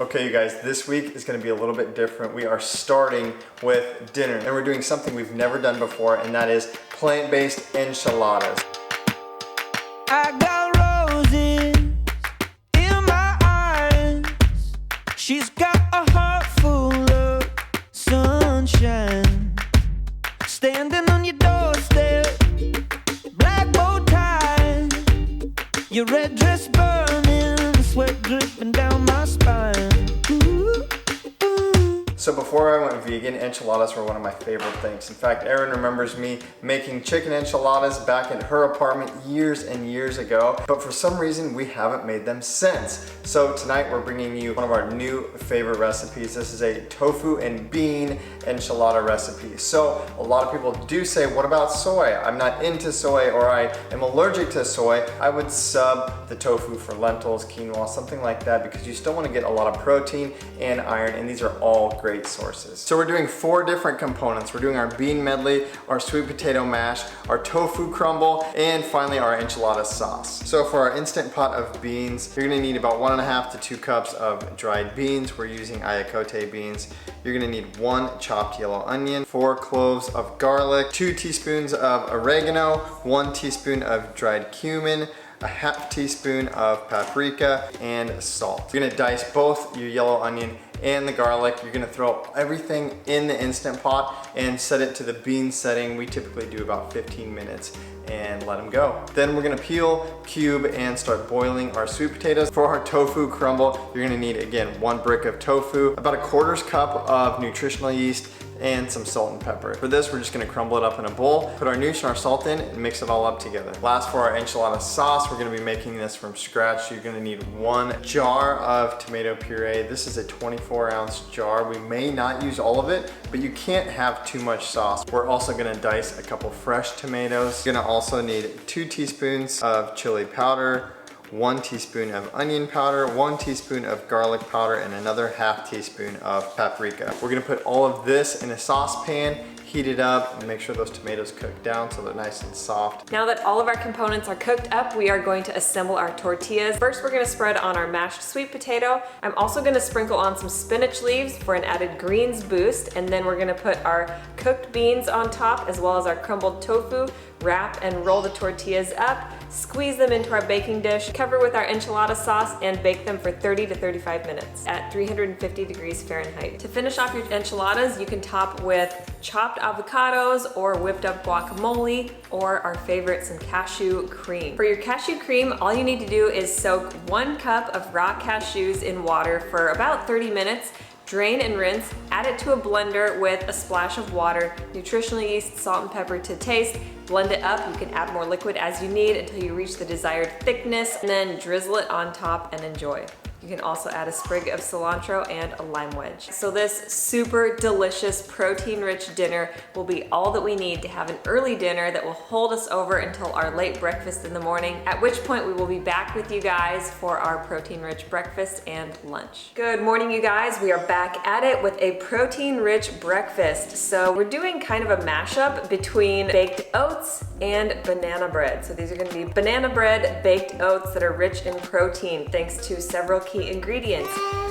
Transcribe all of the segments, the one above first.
Okay, you guys, this week is going to be a little bit different. We are starting with dinner, and we're doing something we've never done before, and that is plant-based enchiladas. I got roses in my eyes. She's got a heart full of sunshine. Standing on your doorstep, black bow tie, your red dress burning, sweat dripping down my spine. So before I went vegan, enchiladas were one of my favorite things. In fact, Erin remembers me making chicken enchiladas back in her apartment years and years ago, but for some reason we haven't made them since. So tonight we're bringing you one of our new favorite recipes. This is a tofu and bean enchilada recipe. So a lot of people do say, what about soy? I'm not into soy, or I am allergic to soy. I would sub the tofu for lentils, quinoa, something like that, because you still want to get a lot of protein and iron, and these are all great sources. So we're doing 4 different components. We're doing our bean medley, our sweet potato mash, our tofu crumble, and finally our enchilada sauce. So for our instant pot of beans, you're gonna need about 1.5 to 2 cups of dried beans. We're using ayakote beans. You're gonna need 1 chopped yellow onion, 4 cloves of garlic, 2 teaspoons of oregano, 1 teaspoon of dried cumin, a half teaspoon of paprika, and salt. You're gonna dice both your yellow onion and the garlic. You're gonna throw everything in the Instant Pot and set it to the bean setting. We typically do about 15 minutes and let them go. Then we're gonna peel, cube, and start boiling our sweet potatoes. For our tofu crumble, you're gonna need, again, 1 brick of tofu, about 1/4 cup of nutritional yeast, and some salt and pepper. For this, we're just gonna crumble it up in a bowl, put our noosh and our salt in, and mix it all up together. Last, for our enchilada sauce, we're gonna be making this from scratch. So you're gonna need 1 jar of tomato puree. This is a 24-ounce jar. We may not use all of it, but you can't have too much sauce. We're also gonna dice a couple fresh tomatoes. You're gonna also need 2 teaspoons of chili powder, 1 teaspoon of onion powder, 1 teaspoon of garlic powder, and another half teaspoon of paprika. We're gonna put all of this in a saucepan, heat it up, and make sure those tomatoes cook down so they're nice and soft. Now that all of our components are cooked up, we are going to assemble our tortillas. First, we're gonna spread on our mashed sweet potato. I'm also gonna sprinkle on some spinach leaves for an added greens boost, and then we're gonna put our cooked beans on top, as well as our crumbled tofu. Wrap and roll the tortillas up, squeeze them into our baking dish, cover with our enchilada sauce, and bake them for 30 to 35 minutes at 350 degrees Fahrenheit. To finish off your enchiladas, you can top with chopped avocados or whipped up guacamole, or our favorite, some cashew cream. For your cashew cream, all you need to do is soak 1 cup of raw cashews in water for about 30 minutes, drain and rinse, add it to a blender with a splash of water, nutritional yeast, salt and pepper to taste, blend it up. You can add more liquid as you need until you reach the desired thickness, and then drizzle it on top and enjoy. You can also add a sprig of cilantro and a lime wedge. So this super delicious, protein-rich dinner will be all that we need to have an early dinner that will hold us over until our late breakfast in the morning, at which point we will be back with you guys for our protein-rich breakfast and lunch. Good morning, you guys. We are back at it with a protein-rich breakfast. So we're doing kind of a mashup between baked oats and banana bread. So these are gonna be banana bread baked oats that are rich in protein, thanks to several key ingredients.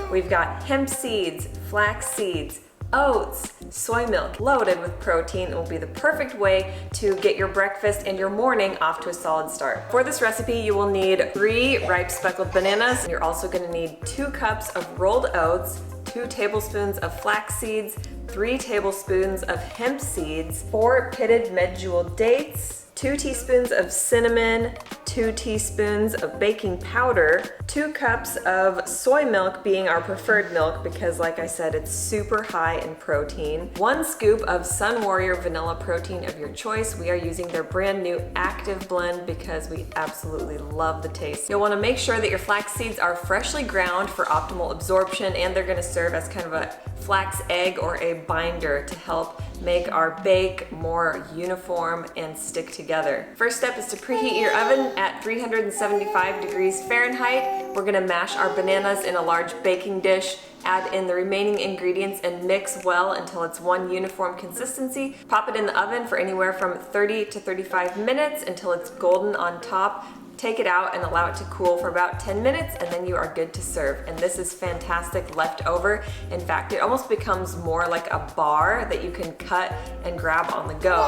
We've got hemp seeds, flax seeds, oats, soy milk, loaded with protein. It will be the perfect way to get your breakfast and your morning off to a solid start. For this recipe, you will need 3 ripe speckled bananas. You're also gonna need 2 cups of rolled oats, 2 tablespoons of flax seeds, 3 tablespoons of hemp seeds, 4 pitted medjool dates, 2 teaspoons of cinnamon, 2 teaspoons of baking powder, 2 cups of soy milk being our preferred milk because, like I said, it's super high in protein, 1 scoop of Sun Warrior vanilla protein of your choice. We are using their brand new active blend because we absolutely love the taste. You'll want to make sure that your flax seeds are freshly ground for optimal absorption, and they're going to serve as kind of a flax egg or a binder to help make our bake more uniform and stick together. First step is to preheat your oven at 375 degrees Fahrenheit. We're gonna mash our bananas in a large baking dish, add in the remaining ingredients and mix well until it's one uniform consistency. Pop it in the oven for anywhere from 30 to 35 minutes until it's golden on top. Take it out and allow it to cool for about 10 minutes, and then you are good to serve. And this is fantastic leftover. In fact, it almost becomes more like a bar that you can cut and grab on the go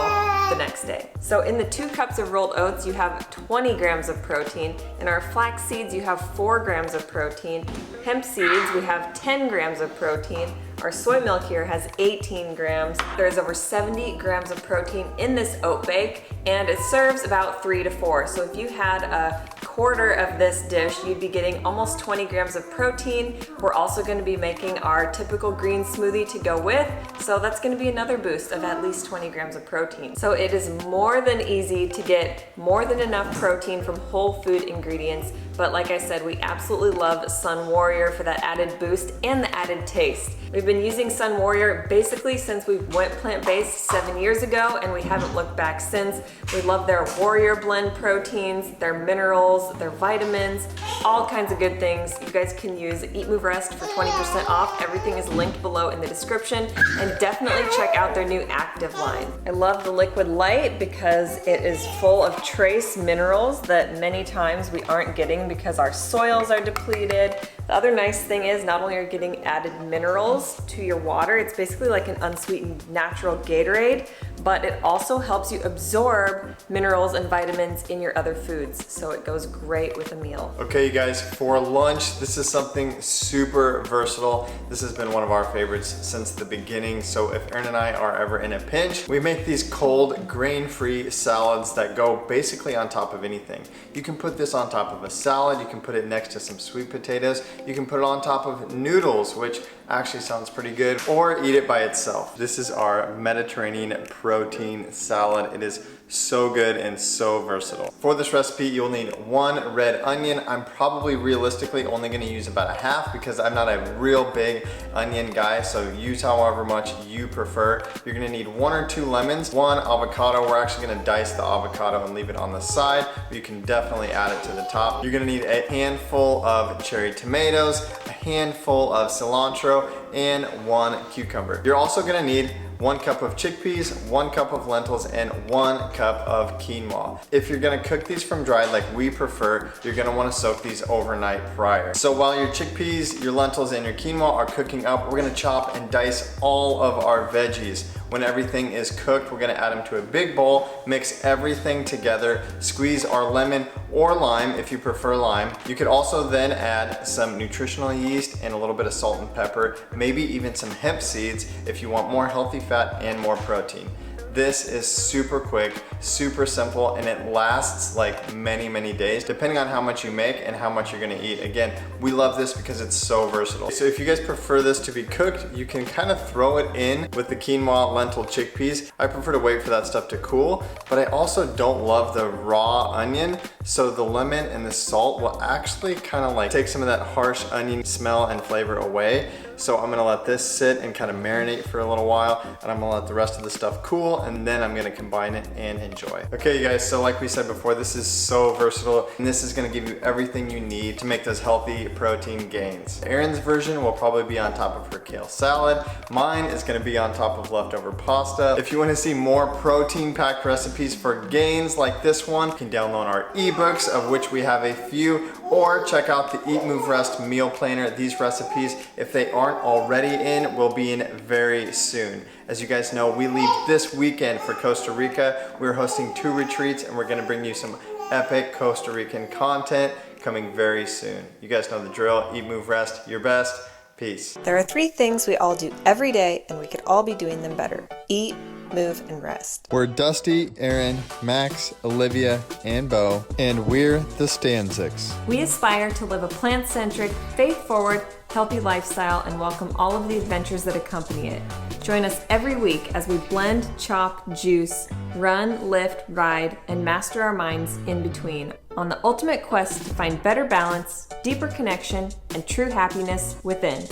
the next day. So in the 2 cups of rolled oats, you have 20 grams of protein. In our flax seeds, you have 4 grams of protein. Hemp seeds, we have 10 grams of protein. Our soy milk here has 18 grams. There's over 70 grams of protein in this oat bake, and it serves about 3 to 4. So if you had a quarter of this dish, you'd be getting almost 20 grams of protein. We're also going to be making our typical green smoothie to go with, so that's going to be another boost of at least 20 grams of protein. So it is more than easy to get more than enough protein from whole food ingredients, but like I said, we absolutely love Sun Warrior for that added boost and the added taste. We've been using Sun Warrior basically since we went plant-based 7 years ago, and we haven't looked back since. We love their Warrior Blend proteins, their minerals, their vitamins, all kinds of good things. You guys can use EatMoveRest for 20% off. Everything is linked below in the description, and definitely check out their new active line. I love the Liquid Light because it is full of trace minerals that many times we aren't getting because our soils are depleted. The other nice thing is not only are you getting added minerals to your water, it's basically like an unsweetened natural Gatorade, but it also helps you absorb minerals and vitamins in your other foods, so it goes great with a meal. Okay, you guys, for lunch, this is something super versatile. This has been one of our favorites since the beginning, so if Erin and I are ever in a pinch, we make these cold, grain-free salads that go basically on top of anything. You can put this on top of a salad, you can put it next to some sweet potatoes, you can put it on top of noodles, which actually sounds pretty good, or eat it by itself. This is our Mediterranean protein salad. It is so good and so versatile. For this recipe, you'll need 1 red onion. I'm probably realistically only gonna use about a half because I'm not a real big onion guy, so use however much you prefer. You're gonna need 1 or 2 lemons, 1 avocado. We're actually gonna dice the avocado and leave it on the side, but you can definitely add it to the top. You're gonna need a handful of cherry tomatoes, a handful of cilantro, and 1 cucumber. You're also gonna need 1 cup of chickpeas, 1 cup of lentils, and 1 cup of quinoa. If you're gonna cook these from dried like we prefer, you're gonna wanna soak these overnight prior. So while your chickpeas, your lentils, and your quinoa are cooking up, we're gonna chop and dice all of our veggies. When everything is cooked, we're gonna add them to a big bowl, mix everything together, squeeze our lemon or lime if you prefer lime. You could also then add some nutritional yeast and a little bit of salt and pepper, maybe even some hemp seeds if you want more healthy fat and more protein. This is super quick, super simple, and it lasts like many days, depending on how much you make and how much you're gonna eat. Again, we love this because it's so versatile. So if you guys prefer this to be cooked, you can kind of throw it in with the quinoa, lentil, chickpeas. I prefer to wait for that stuff to cool, but I also don't love the raw onion, so the lemon and the salt will actually kind of like take some of that harsh onion smell and flavor away. So I'm gonna let this sit and kind of marinate for a little while, and I'm gonna let the rest of the stuff cool, and then I'm gonna combine it and enjoy. Okay, you guys, so like we said before, this is so versatile, and this is gonna give you everything you need to make those healthy protein gains. Erin's version will probably be on top of her kale salad. Mine is gonna be on top of leftover pasta. If you wanna see more protein-packed recipes for gains like this one, you can download our ebooks, of which we have a few, or check out the EatMoveRest meal planner. These recipes, if they aren't already in, will be in very soon. As you guys know, we leave this weekend for Costa Rica. We're hosting 2 retreats, and we're gonna bring you some epic Costa Rican content coming very soon. You guys know the drill. Eat, move, rest, your best. Peace. There are 3 things we all do every day, and we could all be doing them better. Eat, move, and rest. We're Dusty, Erin, Max, Olivia, and Bo, and we're the Stanzics. We aspire to live a plant-centric, faith-forward, healthy lifestyle and welcome all of the adventures that accompany it. Join us every week as we blend, chop, juice, run, lift, ride, and master our minds in between on the ultimate quest to find better balance, deeper connection, and true happiness within.